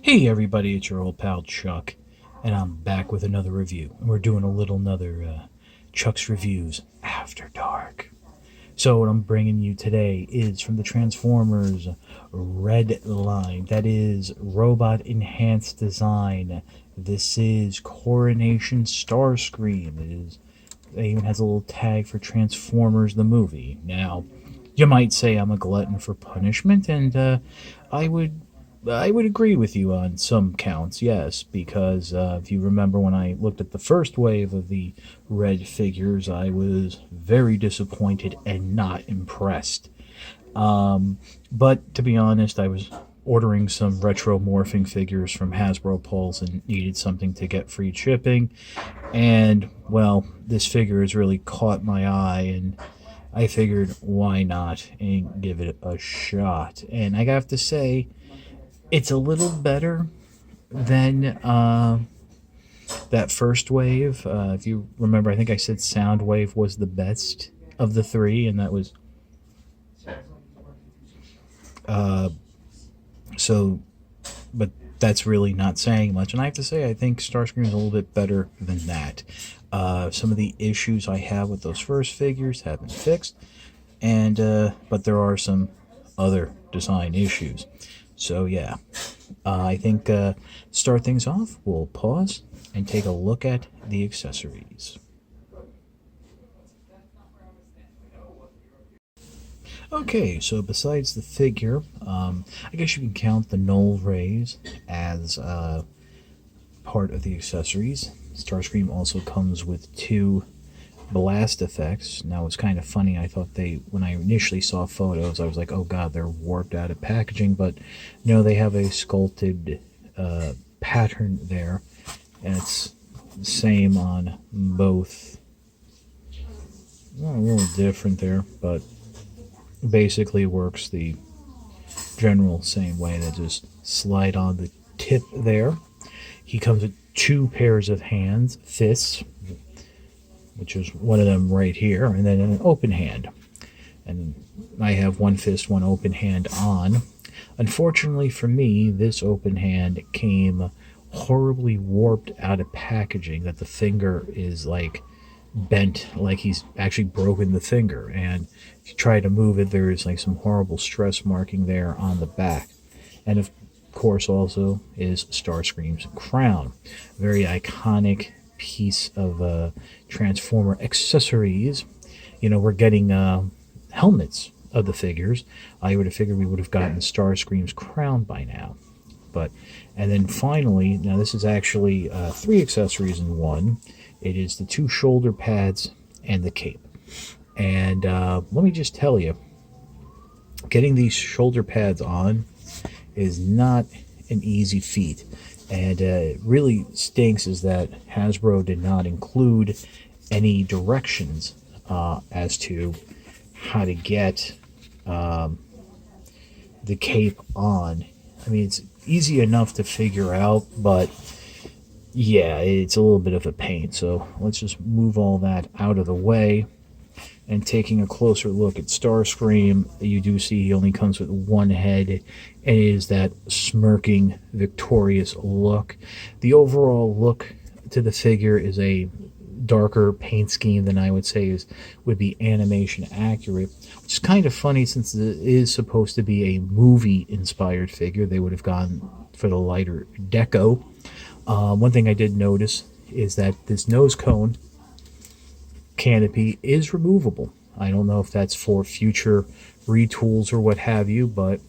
Hey everybody, it's your old pal Chuck, and I'm back with another review. And we're doing another Chuck's Reviews After Dark. So what I'm bringing you today is from the Transformers Red line. That is Robot Enhanced Design. This is Coronation Starscream. It even has a little tag for Transformers the movie. Now, you might say I'm a glutton for punishment, and I would I would agree with you on some counts, yes, because if you remember when I looked at the first wave of the red figures, I was very disappointed and not impressed. But to be honest, I was ordering some retro morphing figures from Hasbro Pulse and needed something to get free shipping. And, well, this figure has really caught my eye, and I figured why not and give it a shot. And I have to say, it's a little better than that first wave. If you remember, I think I said Soundwave was the best of the three, and that was so. But that's really not saying much. And I have to say, I think Starscream is a little bit better than that. Some of the issues I have with those first figures have been fixed, and but there are some other design issues. So yeah, I think start things off, we'll pause and take a look at the accessories. Okay, so besides the figure, I guess you can count the null rays as part of the accessories. Starscream also comes with two blast effects. Now it's kind of funny, I thought when I initially saw photos, I was like, oh god, they're warped out of packaging, but no, they have a sculpted pattern there, and it's the same on both. Well, a little different there, but basically works the general same way. That just slide on the tip there. He comes with two pairs of hands, fists, which is one of them right here, and then an open hand. And I have one fist, one open hand on. Unfortunately for me, this open hand came horribly warped out of packaging, that the finger is like bent, like he's actually broken the finger. And if you try to move it, there is like some horrible stress marking there on the back. And of course also is Starscream's crown. Very iconic piece of Transformer accessories. You know, we're getting helmets of the figures. I would have figured we would have gotten Starscream's crown by now. But, and then finally, now this is actually three accessories in one. It is the two shoulder pads and the cape. And let me just tell you, getting these shoulder pads on is not an easy feat. And it really stinks is that Hasbro did not include any directions as to how to get the cape on. I mean, it's easy enough to figure out, but yeah, it's a little bit of a pain. So let's just move all that out of the way. And taking a closer look at Starscream, you do see he only comes with one head, and it is that smirking, victorious look. The overall look to the figure is a darker paint scheme than I would say would be animation accurate, which is kind of funny since it is supposed to be a movie-inspired figure. They would have gone for the lighter deco. One thing I did notice is that this nose cone canopy is removable. I don't know if that's for future retools or what have you, but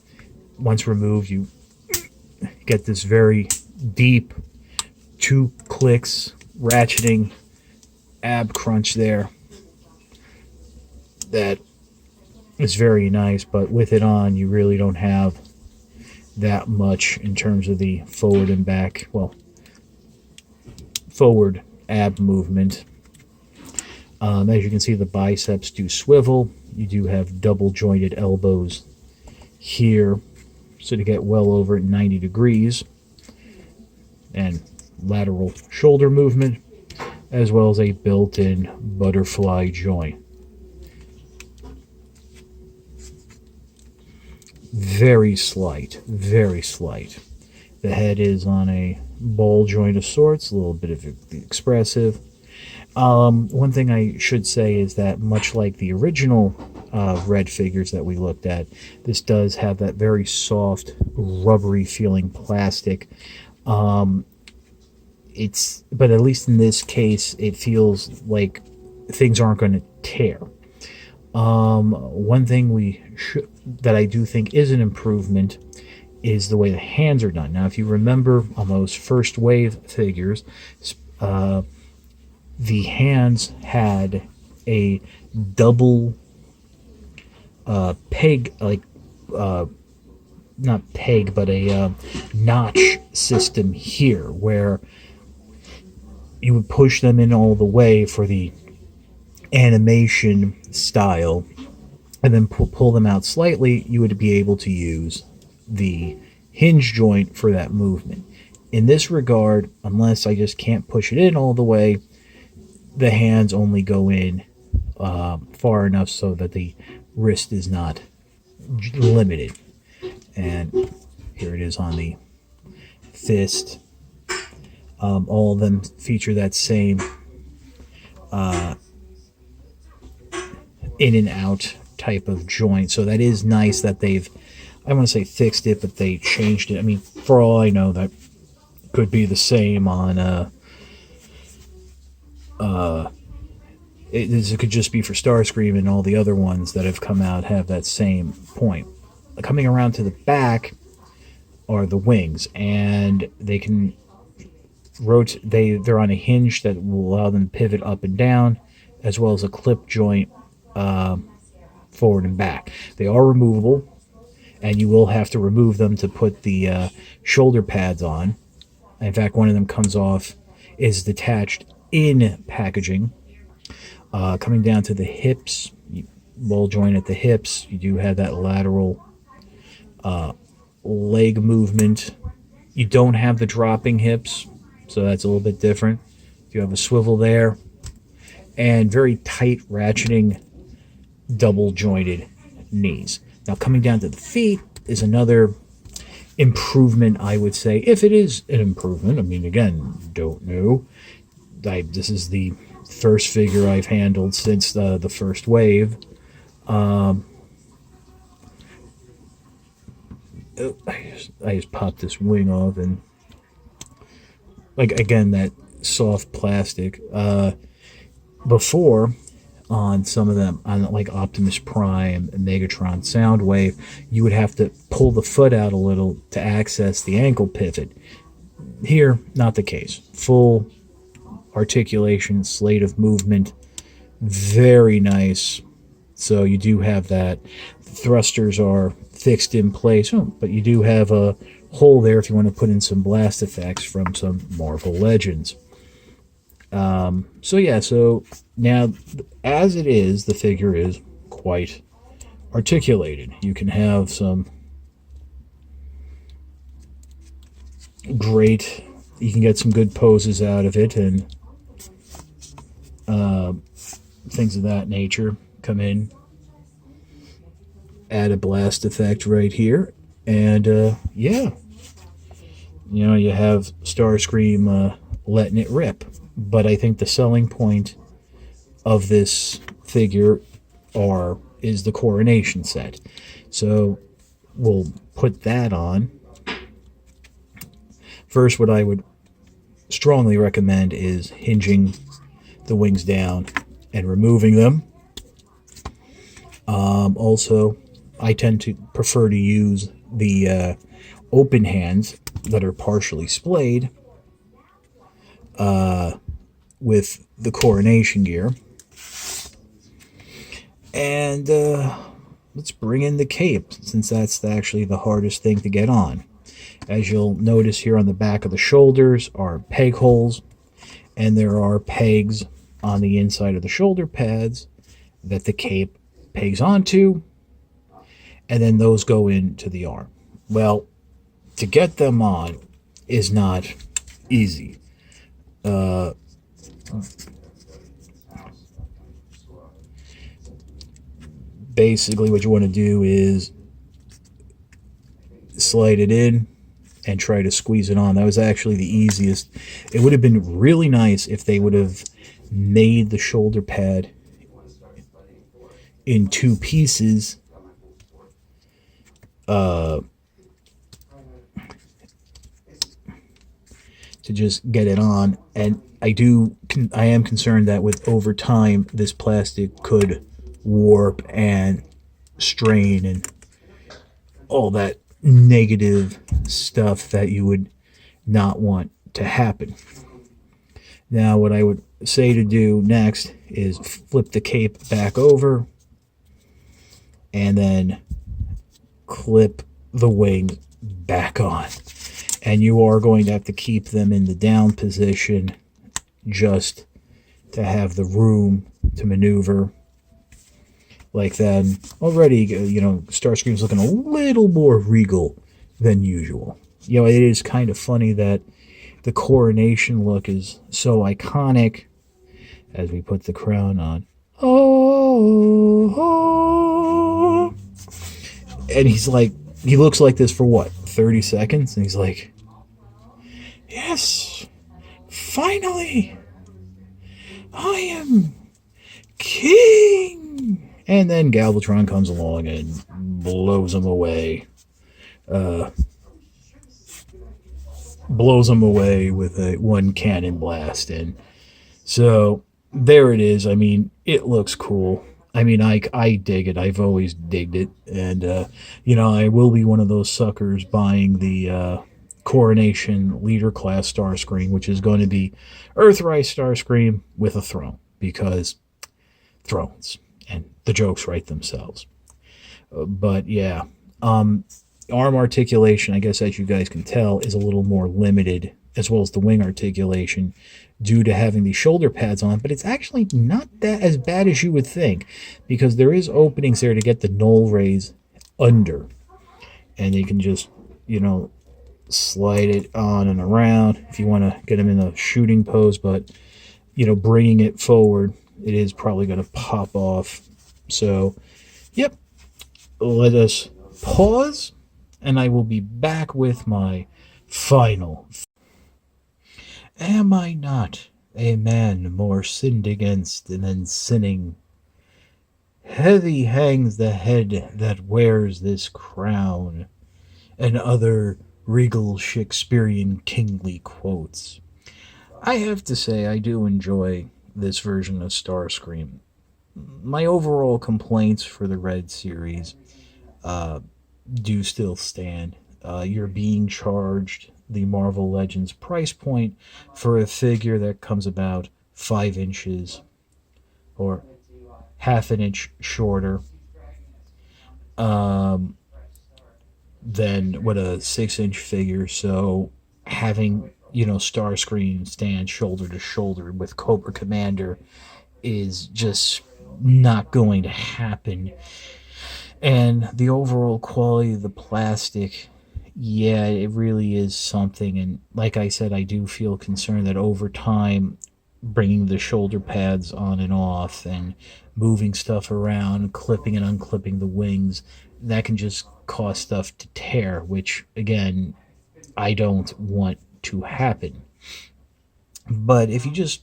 once removed, you get this very deep 2 clicks ratcheting ab crunch there. That is very nice, but with it on, you really don't have that much in terms of the forward and back, well, forward ab movement. As you can see, the biceps do swivel. You do have double jointed elbows here, so to get well over 90 degrees, and lateral shoulder movement, as well as a built-in butterfly joint. Very slight, very slight. The head is on a ball joint of sorts, a little bit of expressive. One thing I should say is that much like the original red figures that we looked at, this does have that very soft, rubbery feeling plastic. But at least in this case, it feels like things aren't going to tear. One thing that I do think is an improvement is the way the hands are done. Now, if you remember on those first wave figures, the hands had a double peg, like not peg, but a notch system here, where you would push them in all the way for the animation style, and then pull them out slightly. You would be able to use the hinge joint for that movement. In this regard, unless I just can't push it in all the way, the hands only go in far enough so that the wrist is not limited. And here it is on the fist. All of them feature that same in and out type of joint. So that is nice that they've, I want to say fixed it, but they changed it. I mean, for all I know, that could be the same on it could just be for Starscream, and all the other ones that have come out have that same point. Coming around to the back are the wings, and they can rotate. They're on a hinge that will allow them to pivot up and down, as well as a clip joint forward and back. They are removable, and you will have to remove them to put the shoulder pads on. In fact, one of them comes off, is detached in packaging. Coming down to the hips, ball joint at the hips, you do have that lateral leg movement. You don't have the dropping hips, so that's a little bit different. You have a swivel there, and very tight ratcheting double jointed knees. Now, coming down to the feet is another improvement, I would say, if it is an improvement. I mean, again, don't know. This is the first figure I've handled since the first wave. I just popped this wing off, and like, again, that soft plastic. Before, on some of them, on like Optimus Prime and Megatron Soundwave, you would have to pull the foot out a little to access the ankle pivot. Here, not the case. Full articulation, slate of movement, very nice. So you do have that. Thrusters are fixed in place, but you do have a hole there if you want to put in some blast effects from some Marvel Legends. So yeah, so now as it is, the figure is quite articulated. You can have some great, you can get some good poses out of it, and things of that nature. Come in, add a blast effect right here, and yeah, you know, you have Starscream letting it rip. But I think the selling point of this figure is the Coronation set. So we'll put that on. First, what I would strongly recommend is hinging the wings down and removing them. Also, I tend to prefer to use the open hands that are partially splayed with the Coronation gear. And let's bring in the cape, since that's actually the hardest thing to get on. As you'll notice here on the back of the shoulders are peg holes, and there are pegs on the inside of the shoulder pads that the cape pegs onto, and then those go into the arm. Well, to get them on is not easy. Basically, what you want to do is slide it in and try to squeeze it on. That was actually the easiest. It would have been really nice if they would have made the shoulder pad in two pieces to just get it on. And I am concerned that with over time this plastic could warp and strain and all that negative stuff that you would not want to happen. Now what I would say to do next is flip the cape back over and then clip the wing back on. And you are going to have to keep them in the down position just to have the room to maneuver like that. And already, Starscream's looking a little more regal than usual. It is kind of funny that the Coronation look is so iconic as we put the crown on. Oh. And he looks like this for what, 30 seconds? And he's like, yes, finally, I am king. And then Galvatron comes along and blows him away. Blows him away with one cannon blast. And so there it is. I mean, it looks cool. I mean, I dig it. I've always digged it. And, I will be one of those suckers buying the Coronation Leader Class Starscream, which is going to be Earthrise Starscream with a throne, because thrones, and the jokes write themselves. But yeah, arm articulation, I guess as you guys can tell, is a little more limited, as well as the wing articulation, due to having these shoulder pads on. But it's actually not that as bad as you would think, because there is openings there to get the null rays under, and you can just slide it on and around if you want to get them in a shooting pose. But bringing it forward, it is probably going to pop off. So yep, let us pause, and I will be back with my final. Am I not a man more sinned against than sinning? Heavy hangs the head that wears this crown, and other regal Shakespearean kingly quotes. I have to say, I do enjoy this version of Starscream. My overall complaints for the Red series do still stand. You're being charged the Marvel Legends price point for a figure that comes about 5 inches or half an inch shorter than what a 6-inch figure. So having Starscream stand shoulder to shoulder with Cobra Commander is just not going to happen. And the overall quality of the plastic, yeah, it really is something. And like I said, I do feel concerned that over time, bringing the shoulder pads on and off and moving stuff around, clipping and unclipping the wings, that can just cause stuff to tear, which, again, I don't want to happen. But if you just,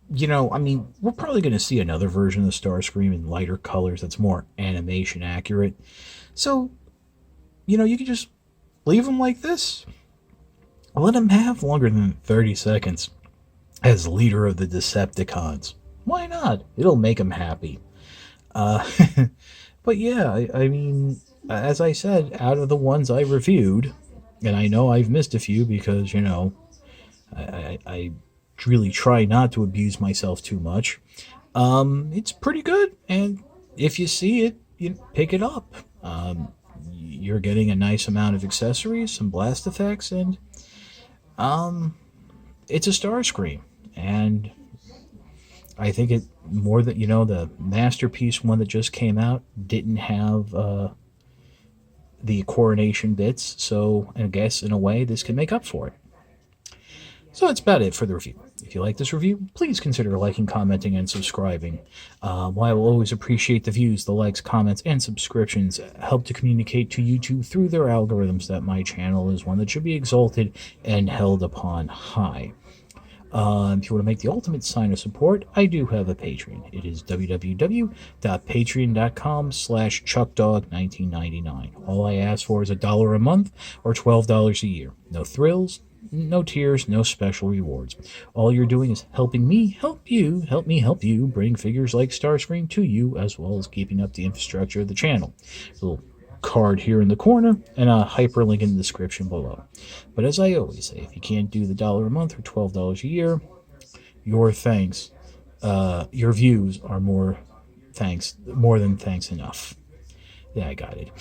we're probably going to see another version of Starscream in lighter colors that's more animation accurate. So, you can just leave them like this. Let him have longer than 30 seconds as leader of the Decepticons. Why not? It'll make him happy. But yeah, I mean, as I said, out of the ones I reviewed, and I know I've missed a few because, I really try not to abuse myself too much. It's pretty good, and if you see it, pick it up. You're getting a nice amount of accessories, some blast effects, and it's a Starscream. And I think it more than the Masterpiece one that just came out didn't have the Coronation bits, so I guess in a way this can make up for it. So that's about it for the review. If you like this review, please consider liking, commenting, and subscribing. While I will always appreciate the views, the likes, comments, and subscriptions help to communicate to YouTube through their algorithms that my channel is one that should be exalted and held upon high. If you want to make the ultimate sign of support, I do have a Patreon. It is www.patreon.com/chuckdog1999. All I ask for is $1 a month or $12 a year. No thrills, no tiers, no special rewards. All you're doing is helping me help you bring figures like Starscream to you, as well as keeping up the infrastructure of the channel. A little card here in the corner and a hyperlink in the description below. But as I always say, if you can't do the $1 a month or $12 a year, your views are more than thanks enough. Yeah, I got it.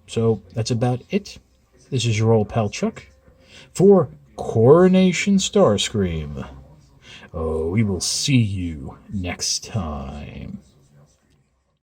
So that's about it. This is your old pal Chuck for Coronation Starscream. Oh, we will see you next time.